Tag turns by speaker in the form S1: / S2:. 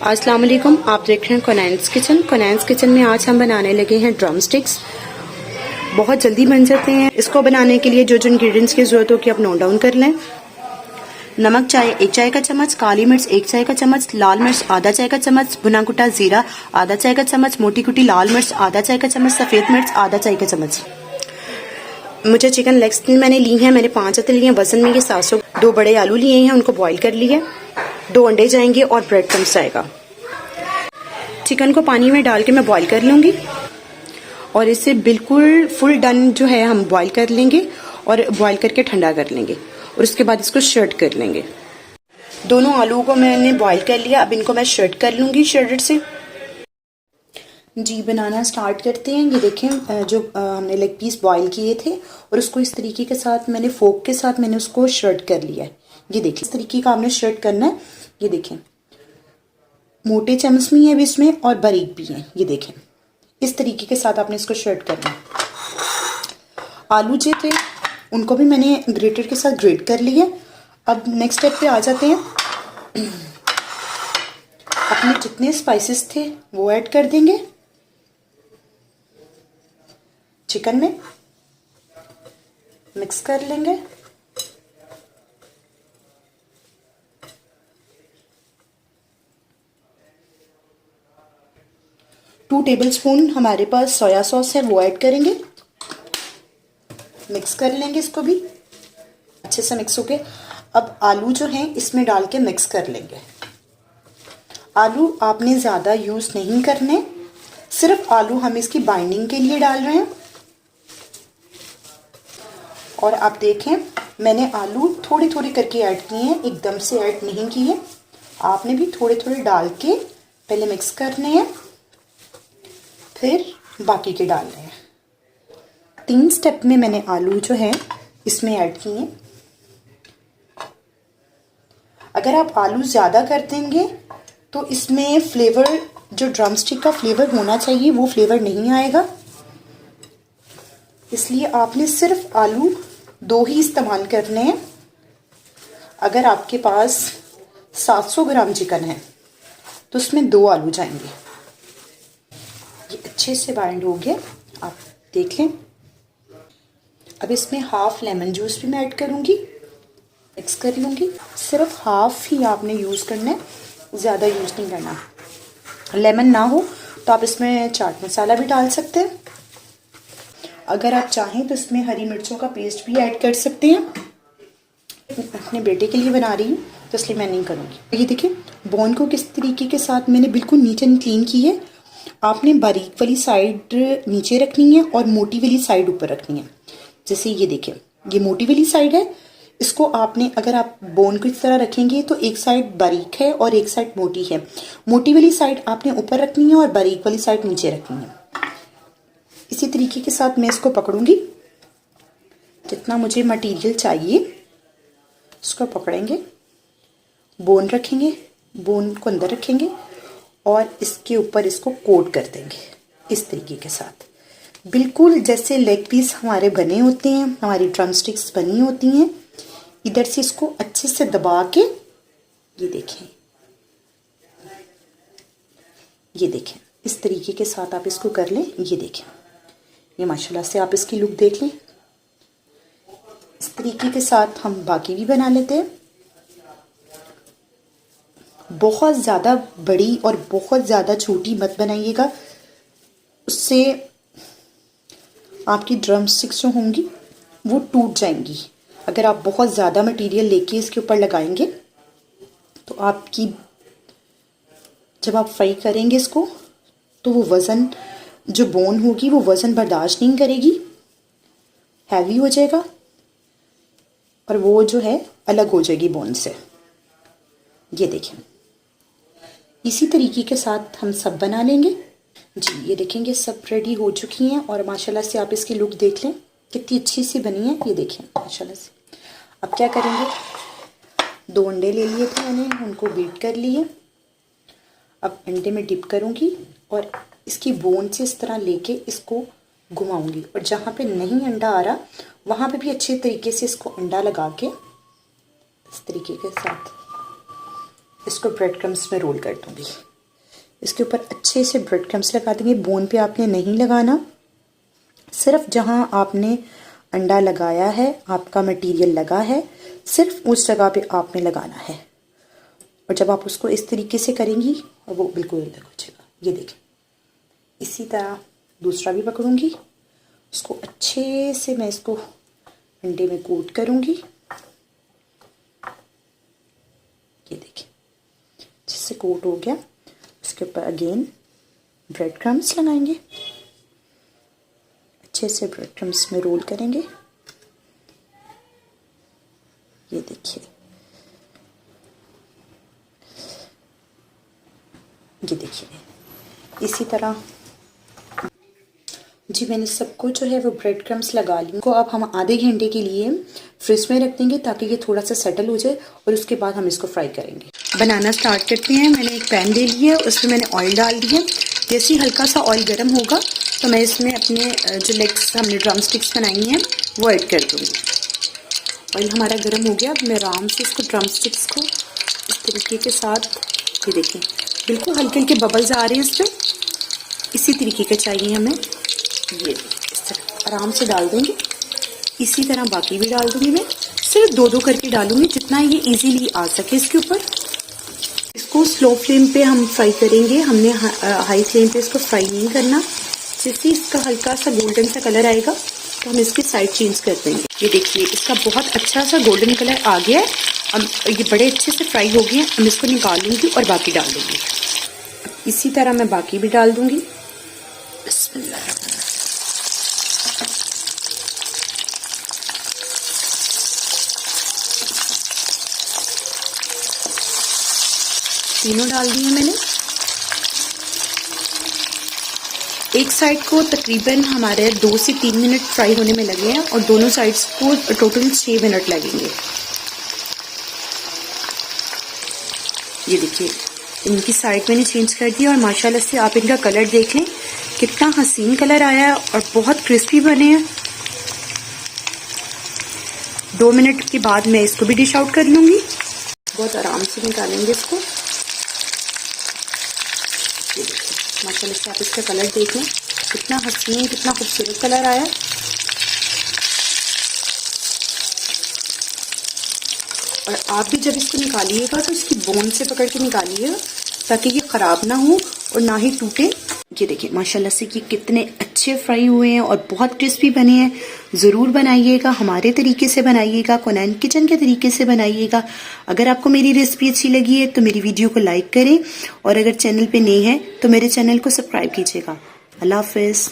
S1: अस्सलाम वालेकुम, आप देख रहे हैं कोनैंस किचन। कोनैंस किचन में आज हम बनाने लगे हैं ड्रम स्टिक्स। बहुत जल्दी बन जाते हैं। इसको बनाने के लिए जो जो इंग्रेडिएंट्स की जरूरत होगी आप नोट डाउन कर लें। नमक चाय 1 चाय का चम्मच, काली मिर्च 1 चाय का चम्मच, लाल मिर्च आधा चाय का चम्मच, भुना कुटा जीरा आधा चाय का चम्मच, मोटी कुटी लाल मिर्च आधा चाय का चम्मच, सफेद मिर्च आधा चाय का चम्मच। मुझे चिकन लेग्स मैंने ली हैं, मैंने 5 अदद लिए हैं। वजन में ये 700। 2 बड़े आलू लिए हैं, उनको बॉईल कर लिए। 2 अंडे जाएंगे और ब्रेड क्रम्स जाएगा। चिकन को पानी में डाल के मैं बॉईल कर लूंगी और इसे बिल्कुल फुल डन जो है हम बॉईल कर लेंगे और बॉईल करके ठंडा कर लेंगे और उसके बाद इसको शर्ट कर लेंगे। दोनों आलू को मैंने बॉईल कर लिया, अब इनको मैं शर्ट कर लूंगी शर्टर से। जी बनाना स्टार्ट करते हैं। ये देखें जो हमने लेग पीस बॉईल किए थे और उसको इस तरीके के साथ मैंने फोक के साथ मैंने उसको शर्ट कर लिया है। ये देखिए इस तरीके का आपने शर्ट करना है। ये देखें मोटे चम्मच भी है इसमें और बारीक भी है। ये देखें इस तरीके के साथ आपने इसको शर्ट करना है। आलू जो थे उनको भी मैंने ग्रेटर के साथ ग्रेट कर लिया। अब नेक्स्ट स्टेप पे आ जाते हैं। अपने जितने स्पाइसेस थे वो ऐड कर देंगे चिकन में, मिक्स कर लेंगे। टू टेबलस्पून हमारे पास सोया सॉस है, वो ऐड करेंगे। मिक्स कर लेंगे इसको भी अच्छे से मिक्स हो के। अब आलू जो हैं इसमें डाल के मिक्स कर लेंगे। आलू आपने ज़्यादा यूज़ नहीं करने, सिर्फ आलू हम इसकी बाइंडिंग के लिए डाल रहे हैं। और आप देखें मैंने आलू थोड़ी थोड़ी करके ऐड किए हैं, एकदम से ऐड नहीं किए। आपने भी थोड़े थोड़े डाल के पहले मिक्स करने हैं, फिर बाकी के डाल रहे हैं। 3 स्टेप में मैंने आलू जो है इसमें ऐड किए। अगर आप आलू ज़्यादा कर देंगे तो इसमें फ्लेवर जो ड्रम स्टिक का फ्लेवर होना चाहिए वो फ्लेवर नहीं आएगा। इसलिए आपने सिर्फ आलू 2 ही इस्तेमाल करने हैं। अगर आपके पास 700 ग्राम चिकन है तो उसमें 2 आलू जाएंगे। ये अच्छे से बाइंड हो गया, आप देख लें। अब इसमें हाफ लेमन जूस भी मैं ऐड करूंगी, मिक्स कर लूंगी। सिर्फ हाफ ही आपने यूज़ करना है, ज़्यादा यूज़ नहीं करना। लेमन ना हो तो आप इसमें चाट मसाला भी डाल सकते हैं। अगर आप चाहें तो इसमें हरी मिर्चों का पेस्ट भी ऐड कर सकते हैं। अपने बेटे के लिए बना रही हूँ तो इसलिए मैं नहीं करूँगी। ये देखिए बोन को किस तरीके के साथ मैंने बिल्कुल नीट एंड क्लीन की है। आपने बारीक वाली साइड नीचे रखनी है और मोटी वाली साइड ऊपर रखनी है। जैसे ये देखिए ये मोटी वाली साइड है, इसको आपने अगर आप बोन को इस तरह रखेंगे तो एक साइड बारीक है और एक साइड मोटी है। मोटी वाली साइड आपने ऊपर रखनी है और बारीक वाली साइड नीचे रखनी है। इसी तरीके के साथ मैं इसको पकड़ूंगी। जितना मुझे मटेरियल चाहिए उसको पकड़ेंगे, बोन रखेंगे, बोन को अंदर रखेंगे और इसके ऊपर इसको कोट कर देंगे इस तरीके के साथ। बिल्कुल जैसे लेग पीस हमारे बने होते हैं, हमारी ड्रम स्टिक्स बनी होती हैं। इधर से इसको अच्छे से दबा के ये देखें इस तरीके के साथ आप इसको कर लें। ये देखें ये माशाल्लाह से आप इसकी लुक देख लें। इस तरीके के साथ हम बाकी भी बना लेते हैं। बहुत ज़्यादा बड़ी और बहुत ज़्यादा छोटी मत बनाइएगा, उससे आपकी ड्रम स्टिक्स जो होंगी वो टूट जाएंगी। अगर आप बहुत ज़्यादा मटेरियल लेके इसके ऊपर लगाएंगे तो आपकी जब आप फ्राई करेंगे इसको तो वो वज़न जो बोन होगी वो वज़न बर्दाश्त नहीं करेगी, हैवी हो जाएगा और वो जो है अलग हो जाएगी बोन से। ये देखें इसी तरीके के साथ हम सब बना लेंगे। जी ये देखेंगे सब रेडी हो चुकी हैं और माशाल्लाह से आप इसकी लुक देख लें कितनी अच्छी सी बनी है। ये देखें माशाल्लाह से। अब क्या करेंगे, 2 अंडे ले लिए थे मैंने, उनको बीट कर लिए। अब अंडे में डिप करूँगी और इसकी बोन से इस तरह लेके इसको घुमाऊंगी और जहाँ पे नहीं अंडा आ रहा वहाँ पे भी अच्छे तरीके से इसको अंडा लगा के इस तरीके के साथ इसको ब्रेड क्रम्स में रोल कर दूंगी। इसके ऊपर अच्छे से ब्रेड क्रम्स लगा देंगे। बोन पे आपने नहीं लगाना, सिर्फ जहां आपने अंडा लगाया है, आपका मटेरियल लगा है, सिर्फ उस जगह पे आपने लगाना है। और जब आप उसको इस तरीके से करेंगी और वो बिल्कुल अलग हो जाएगा। ये देखें, इसी तरह दूसरा भी पकड़ूंगी, उसको अच्छे से मैं इसको अंडे में कोट करूंगी। ये देखिए, जिससे कोट हो गया, उसके ऊपर अगेन ब्रेड क्रम्स लगाएंगे, अच्छे से ब्रेड क्रम्स में रोल करेंगे। ये देखिए, ये देखिए, इसी तरह जी मैंने सबको जो है वो ब्रेड क्रम्स लगा ली को। अब हम आधे घंटे के लिए फ्रिज में रख देंगे ताकि ये थोड़ा सा सेटल हो जाए और उसके बाद हम इसको फ्राई करेंगे। बनाना स्टार्ट करते हैं। मैंने एक पैन ले लिया, उसमें मैंने ऑयल डाल दिया। जैसे ही हल्का सा ऑयल गर्म होगा तो मैं इसमें अपने जो लेग्स हमने ड्रम स्टिक्स बनाई हैं वो ऐड कर दूँगी। ऑयल हमारा गर्म हो गया। अब मैं आराम से इसको ड्रम स्टिक्स को इस तरीके के साथ, ये देखिए बिल्कुल हल्के हल्के बबल्स आ रहे हैं इस पर, इसी तरीके के चाहिए हमें। ये इस तरह आराम से डाल देंगे। इसी तरह बाकी भी डाल दूंगी। मैं सिर्फ दो दो करके डालूंगी जितना ये इजीली आ सके इसके ऊपर। इसको स्लो फ्लेम पे हम फ्राई करेंगे, हमने हाई फ्लेम पे इसको फ्राई नहीं करना। जैसे इसका हल्का सा गोल्डन सा कलर आएगा तो हम इसकी साइड चेंज कर देंगे। ये देखिए, इसका बहुत अच्छा सा गोल्डन कलर आ गया है। अब ये बड़े अच्छे से फ्राई हो गए हैं। हम इसको निकाल लूंगी और बाकी डाल दूंगी। इसी तरह मैं बाकी भी डाल दूंगी। बिस्मिल्लाह। तीनों डाल दिए मैंने। एक साइड को तकरीबन हमारे 2 से 3 मिनट फ्राई होने में लगे हैं और दोनों साइड्स को टोटल 6 मिनट लगेंगे। ये देखिए, इनकी साइड मैंने चेंज कर दिया और माशाल्लाह से आप इनका कलर देख लें, कितना हसीन कलर आया है और बहुत क्रिस्पी बने हैं। 2 मिनट के बाद मैं इसको भी डिश आउट कर लूंगी। बहुत आराम से निकालेंगे इसको। ये देखिए, माशाल्लाह से आप इसका कलर देख लें, कितना हसीन, कितना खूबसूरत कलर आया। और आप भी जब इसको निकालिएगा तो इसकी बोन से पकड़ के निकालिएगा ताकि ये ख़राब ना हो और ना ही टूटे। ये देखिए माशाल्लाह से कि कितने अच्छे फ्राई हुए हैं और बहुत क्रिस्पी बने हैं। ज़रूर बनाइएगा, हमारे तरीके से बनाइएगा, कोनैन किचन के तरीके से बनाइएगा। अगर आपको मेरी रेसिपी अच्छी लगी है तो मेरी वीडियो को लाइक करें और अगर चैनल पे नए हैं तो मेरे चैनल को सब्सक्राइब कीजिएगा। अल्लाह हाफिज़।